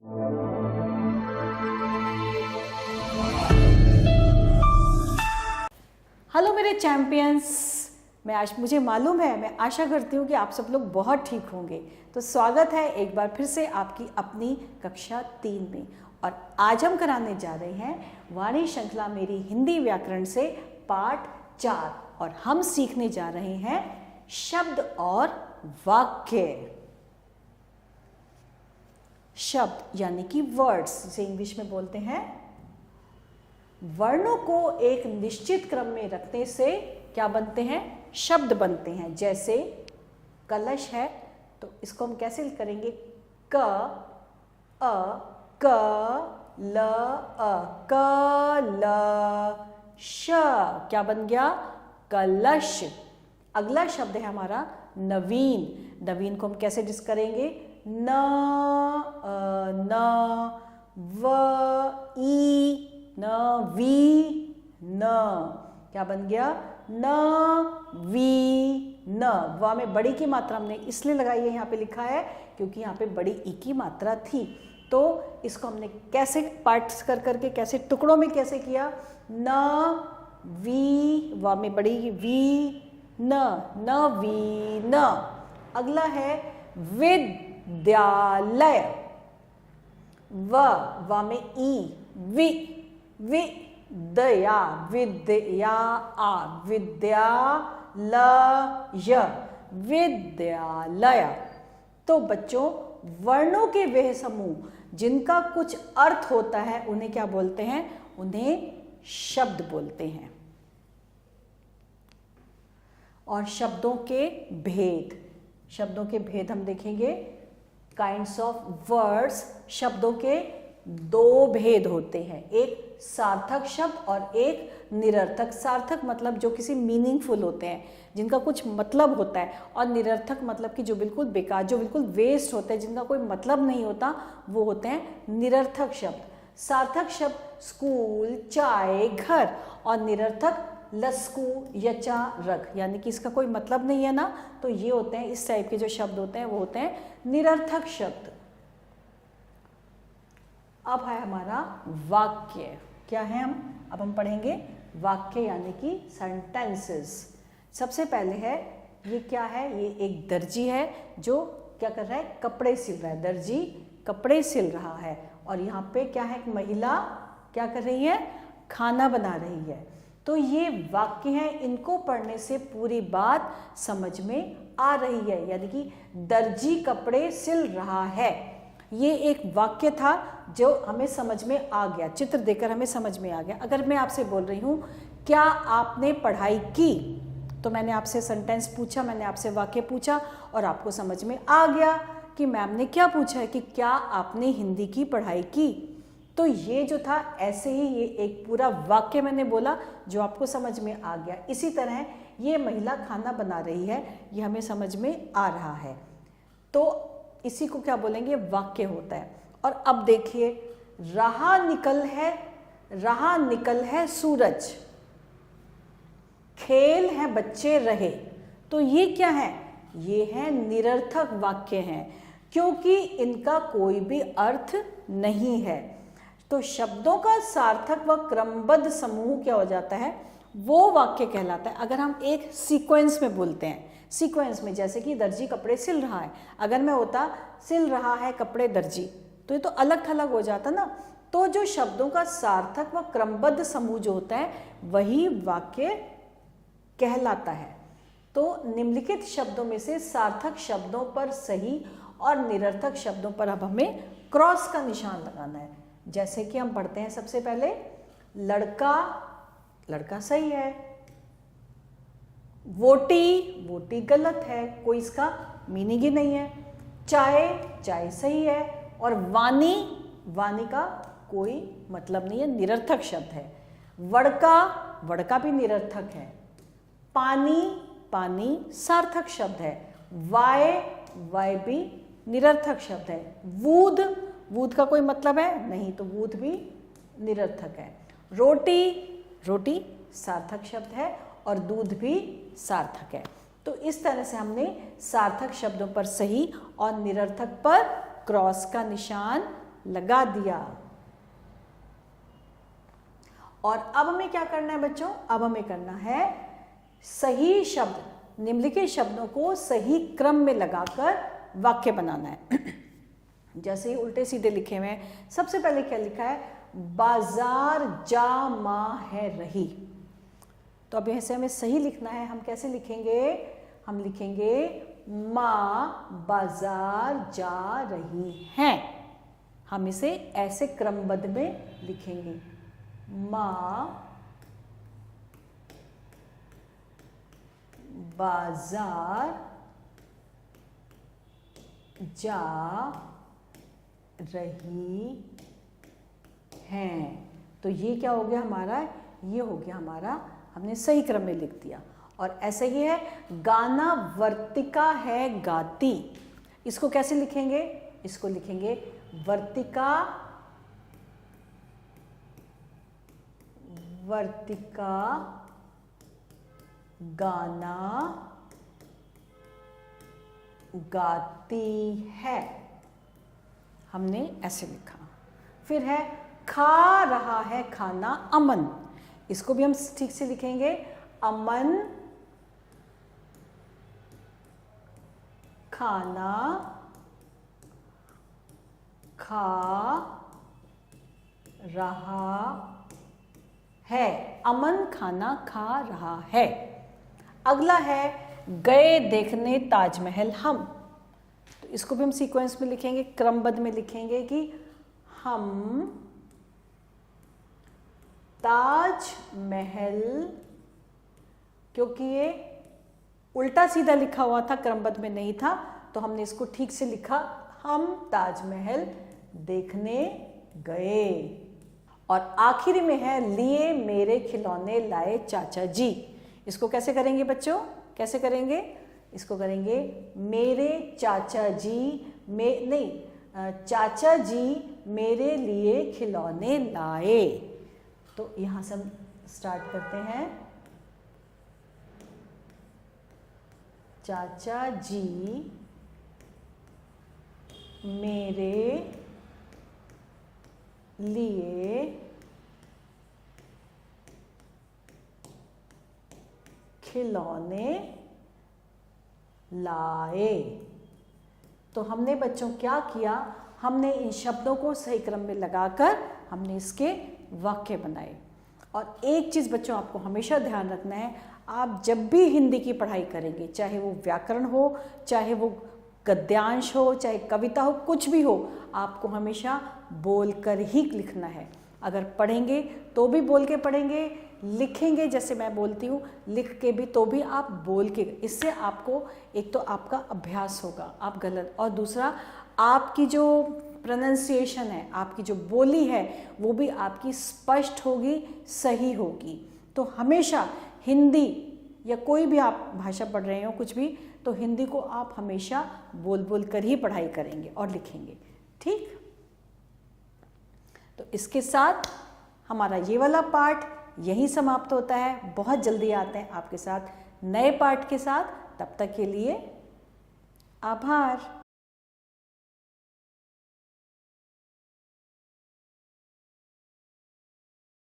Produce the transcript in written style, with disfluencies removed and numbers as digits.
Hello मेरे champions, मुझे मालूम है, मैं आशा करती हूँ कि आप सब लोग बहुत ठीक होंगे। तो स्वागत है एक बार फिर से आपकी अपनी कक्षा 3 में। और आज हम कराने जा रहे हैं वाणी श्रृंखला मेरी हिंदी व्याकरण से पाठ 4 और हम सीखने जा रहे हैं शब्द और वाक्य। शब्द यानी कि वर्ड्स, जिसे इंग्लिश में बोलते हैं। वर्णों को एक निश्चित क्रम में रखने से क्या बनते हैं? शब्द बनते हैं। जैसे कलश है तो इसको हम कैसे करेंगे? क अ क ल अ कलश, क्या बन गया? कलश। अगला शब्द है हमारा नवीन। नवीन को हम कैसे डिस करेंगे? न न व ई न वी न, क्या बन गया? न वी न। व में बड़ी की मात्रा हमने इसलिए लगाई है, यहाँ पे लिखा है क्योंकि यहाँ पे बड़ी ई की मात्रा थी। तो इसको हमने कैसे पार्ट्स कर करके, कैसे टुकड़ों में कैसे किया? न वी, व में बड़ी वी न, न वी न। अगला है विद्यालय। व में ई, वि विद्या, विद्या आ, विद्यालय, विद्यालय। तो बच्चों, वर्णों के वह समूह जिनका कुछ अर्थ होता है उन्हें क्या बोलते हैं? उन्हें शब्द बोलते हैं। और शब्दों के भेद, शब्दों के भेद हम देखेंगे। काइंड्स ऑफ वर्ड्स, शब्दों के दो भेद होते हैं, एक सार्थक शब्द और एक निरर्थक। सार्थक मतलब जो किसी मीनिंगफुल होते हैं, जिनका कुछ मतलब होता है, और निरर्थक मतलब कि जो बिल्कुल बेकार, जो बिल्कुल वेस्ट होते हैं, जिनका कोई मतलब नहीं होता, वो होते हैं निरर्थक शब्द। सार्थक शब्द स्कूल, चाय, घर, और निरर्थक लस्कू, यचा, रख, यानी कि इसका कोई मतलब नहीं है ना, तो ये होते हैं, इस टाइप के जो शब्द होते हैं वो होते हैं निरर्थक शब्द। अब है हमारा वाक्य। क्या है? अब हम पढ़ेंगे वाक्य यानी कि सेंटेंसेस। सबसे पहले है, ये क्या है? ये एक दर्जी है जो क्या कर रहा है? कपड़े सिल रहा है। दर्जी कपड़े सिल रहा है। और यहाँ पे क्या है? एक महिला क्या कर रही है? खाना बना रही है। तो ये वाक्य हैं, इनको पढ़ने से पूरी बात समझ में आ रही है। यानी कि दर्जी कपड़े सिल रहा है, ये एक वाक्य था जो हमें समझ में आ गया, चित्र देखकर हमें समझ में आ गया। अगर मैं आपसे बोल रही हूँ क्या आपने पढ़ाई की, तो मैंने आपसे सेंटेंस पूछा, मैंने आपसे वाक्य पूछा और आपको समझ में आ गया कि मैम ने क्या पूछा है कि क्या आपने हिंदी की पढ़ाई की। तो ये जो था, ऐसे ही ये एक पूरा वाक्य मैंने बोला जो आपको समझ में आ गया। इसी तरह ये महिला खाना बना रही है, ये हमें समझ में आ रहा है, तो इसी को क्या बोलेंगे? वाक्य होता है। और अब देखिए, रहा निकल है सूरज, खेल है बच्चे रहे, तो ये क्या है? ये है निरर्थक वाक्य हैं, क्योंकि इनका कोई भी अर्थ नहीं है। तो शब्दों का सार्थक व क्रमबद्ध समूह क्या हो जाता है? वो वाक्य कहलाता है। अगर हम एक सीक्वेंस में बोलते हैं, सीक्वेंस में, जैसे कि दर्जी कपड़े सिल रहा है, अगर मैं होता सिल रहा है कपड़े दर्जी, तो ये तो अलग थलग हो जाता ना। तो जो शब्दों का सार्थक व क्रमबद्ध समूह जो होता है वही वाक्य कहलाता है। तो निम्नलिखित शब्दों में से सार्थक शब्दों पर सही और निरर्थक शब्दों पर अब हमें क्रॉस का निशान लगाना है। जैसे कि हम पढ़ते हैं, सबसे पहले लड़का, लड़का सही है। वोटी, वोटी गलत है, कोई इसका मीनिंग ही नहीं है। चाय, चाय सही है। और वानी, वानी का कोई मतलब नहीं है, निरर्थक शब्द है। वड़का, वड़का भी निरर्थक है। पानी, पानी सार्थक शब्द है। वाय, वाय भी निरर्थक शब्द है। वूद, वूद का कोई मतलब है नहीं, तो वूद भी निरर्थक है। रोटी, रोटी सार्थक शब्द है और दूध भी सार्थक है। तो इस तरह से हमने सार्थक शब्दों पर सही और निरर्थक पर क्रॉस का निशान लगा दिया। और अब हमें क्या करना है बच्चों? अब हमें करना है सही शब्द, निम्नलिखित शब्दों को सही क्रम में लगाकर वाक्य बनाना है। जैसे ही उल्टे सीधे लिखे हुए हैं, सबसे पहले क्या लिखा है? बाजार जा माँ है रही। तो अब ऐसे हमें सही लिखना है। हम कैसे लिखेंगे? हम लिखेंगे माँ बाजार जा रही हैं। हम इसे ऐसे क्रमबद्ध में लिखेंगे, माँ बाजार जा रही हैं। तो ये क्या हो गया हमारा? ये हो गया हमारा, हमने सही क्रम में लिख दिया। और ऐसे ही है गाना वर्तिका है गाती। इसको कैसे लिखेंगे? इसको लिखेंगे वर्तिका, वर्तिका गाना गाती है। हमने ऐसे लिखा। फिर है खा रहा है खाना अमन। इसको भी हम ठीक से लिखेंगे, अमन खाना खा रहा है। अमन खाना खा रहा है। अगला है गए देखने ताजमहल हम। तो इसको भी हम सीक्वेंस में लिखेंगे, क्रमबद्ध में लिखेंगे कि हम ताजमहल, क्योंकि ये उल्टा सीधा लिखा हुआ था, क्रमबद्ध में नहीं था, तो हमने इसको ठीक से लिखा, हम ताजमहल देखने गए। और आखिरी में है लिए मेरे खिलौने लाए चाचा जी। इसको कैसे करेंगे बच्चों? कैसे करेंगे? इसको करेंगे मेरे चाचा जी चाचा जी मेरे लिए खिलौने लाए। तो यहां से हम स्टार्ट करते हैं, चाचा जी मेरे लिए खिलौने लाए। तो हमने बच्चों क्या किया? हमने इन शब्दों को सही क्रम में लगाकर हमने इसके वाक्य बनाए। और एक चीज़ बच्चों आपको हमेशा ध्यान रखना है, आप जब भी हिंदी की पढ़ाई करेंगे, चाहे वो व्याकरण हो, चाहे वो गद्यांश हो, चाहे कविता हो, कुछ भी हो, आपको हमेशा बोलकर ही लिखना है। अगर पढ़ेंगे तो भी बोल के पढ़ेंगे, लिखेंगे जैसे मैं बोलती हूँ, लिख के भी तो भी आप बोल के। इससे आपको एक तो आपका अभ्यास होगा, आप गलत, और दूसरा आपकी जो प्रोनाउंसिएशन है, आपकी जो बोली है, वो भी आपकी स्पष्ट होगी, सही होगी। तो हमेशा हिंदी या कोई भी आप भाषा पढ़ रहे हो कुछ भी, तो हिंदी को आप हमेशा बोल बोल कर ही पढ़ाई करेंगे और लिखेंगे। ठीक? तो इसके साथ हमारा ये वाला पार्ट यहीं समाप्त होता है। बहुत जल्दी आते हैं आपके साथ नए पार्ट के साथ। तब तक के लिए आभार।